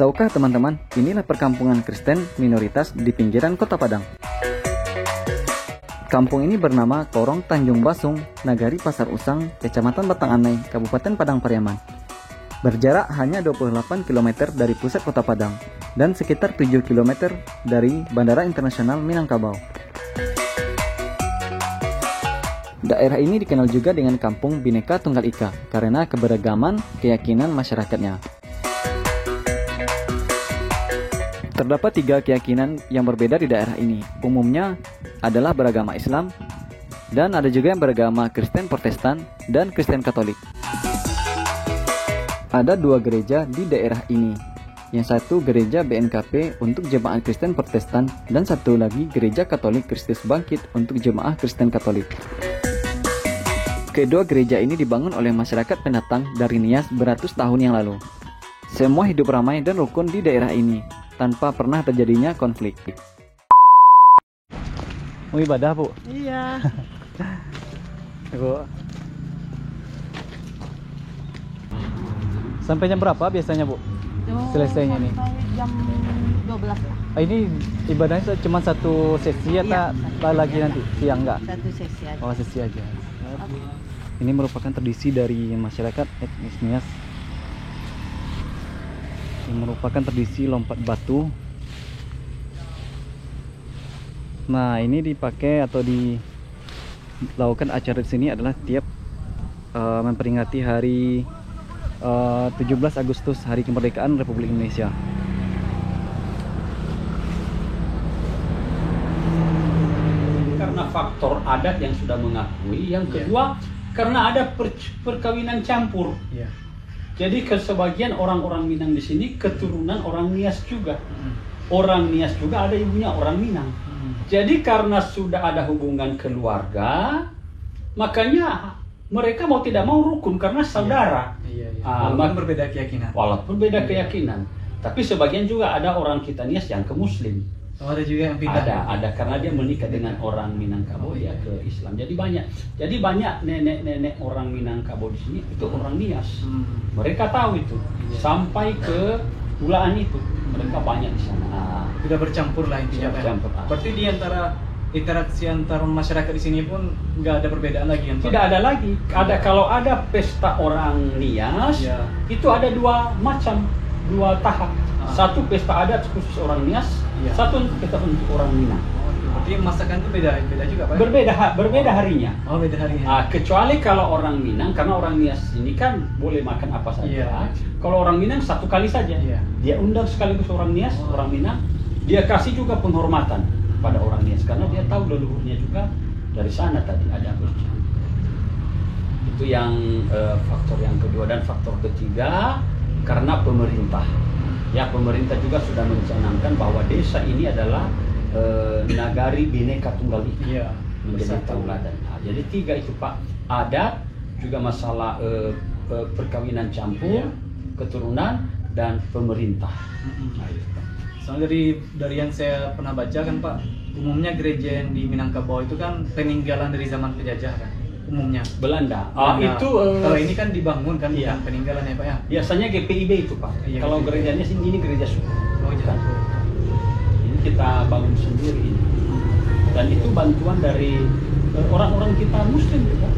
Tahukah teman-teman, inilah perkampungan Kristen minoritas di pinggiran Kota Padang. Kampung ini bernama Korong Tanjung Basung, Nagari Pasar Usang, Kecamatan Batang Anai, Kabupaten Padang Pariaman. Berjarak hanya 28 km dari pusat Kota Padang dan sekitar 7 km dari Bandara Internasional Minangkabau. Daerah ini dikenal juga dengan Kampung Bhinneka Tunggal Ika karena keberagaman keyakinan masyarakatnya. Terdapat 3 keyakinan yang berbeda di daerah ini. Umumnya adalah beragama Islam, dan ada juga yang beragama Kristen Protestan dan Kristen Katolik. Ada 2 gereja di daerah ini. Yang satu gereja BNKP untuk jemaah Kristen Protestan, dan satu lagi gereja Katolik Kristus Bangkit untuk jemaah Kristen Katolik. Kedua gereja ini dibangun oleh masyarakat pendatang dari Nias beratus tahun yang lalu. Semua hidup ramai dan rukun di daerah ini, tanpa pernah terjadinya konflik. Mau ibadah, Bu? Iya. Bu. Sampai jam berapa biasanya, Bu? Selesainya nih? Sampai jam 12 lah. Ini ibadahnya cuma satu sesi atau lagi nanti siang enggak? Satu sesi aja. Oh, sesi aja. Ini merupakan tradisi dari masyarakat etnis Nias. Yang merupakan tradisi lompat batu. Nah, ini dipakai atau dilakukan acara di sini adalah tiap memperingati hari 17 Agustus, Hari Kemerdekaan Republik Indonesia. Karena faktor adat yang sudah mengakui, yang kedua karena ada perkawinan campur. Jadi sebagian orang-orang Minang di sini keturunan orang Nias juga. Orang Nias juga ada ibunya orang Minang. Jadi karena sudah ada hubungan keluarga, makanya mereka mau tidak mau rukun karena saudara. Walaupun berbeda keyakinan. Walaupun berbeda keyakinan. Tapi sebagian juga ada orang kita Nias yang ke Muslim. Oh, ada juga yang pindah. Ada karena dia menikah dengan orang Minangkabau, dia ke Islam. Jadi banyak nenek-nenek orang Minangkabau di sini itu orang Nias. Mereka tahu itu. Sampai ke Pulaan itu mereka banyak di sana. Sudah bercampur lah intinya. Bercampur. Berarti di antara interaksi antar masyarakat di sini pun nggak ada perbedaan lagi kan? Tidak ada lagi. Kalau ada pesta orang Nias, itu ada 2 macam, 2 tahap. Satu pesta adat khusus orang Nias, satu pesta untuk orang Minang. Berarti masakan itu beda juga, Pak? Berbeda harinya. Oh, beda harinya. Kecuali kalau orang Minang, karena orang Nias ini kan boleh makan apa saja. Kalau orang Minang 1 kali saja. Dia undang sekaligus orang Nias, orang Minang. Dia kasih juga penghormatan pada orang Nias karena dia tahu leluhurnya juga dari sana tadi ada bercampur. Itu yang faktor yang kedua. Dan faktor ketiga karena pemerintah. Ya, pemerintah juga sudah mencanangkan bahwa desa ini adalah Nagari Bhinneka Tunggal Ika, menjadi tauladan. Jadi 3 itu, Pak. Adat, juga masalah perkawinan campur, keturunan, dan pemerintah. Nah, itu, Pak. Soalnya dari yang saya pernah baca kan, Pak, umumnya gereja yang di Minangkabau itu kan peninggalan dari zaman penjajah kan, umumnya Belanda. Itu kalau ini kan dibangun kan, bukan peninggalan ya, Pak ya? Biasanya GPIB itu, Pak. Kalau gerejanya sini, ini gereja suku. Oh, iya. Ini kita bangun sendiri ini. Dan itu bantuan dari orang-orang kita Muslim juga.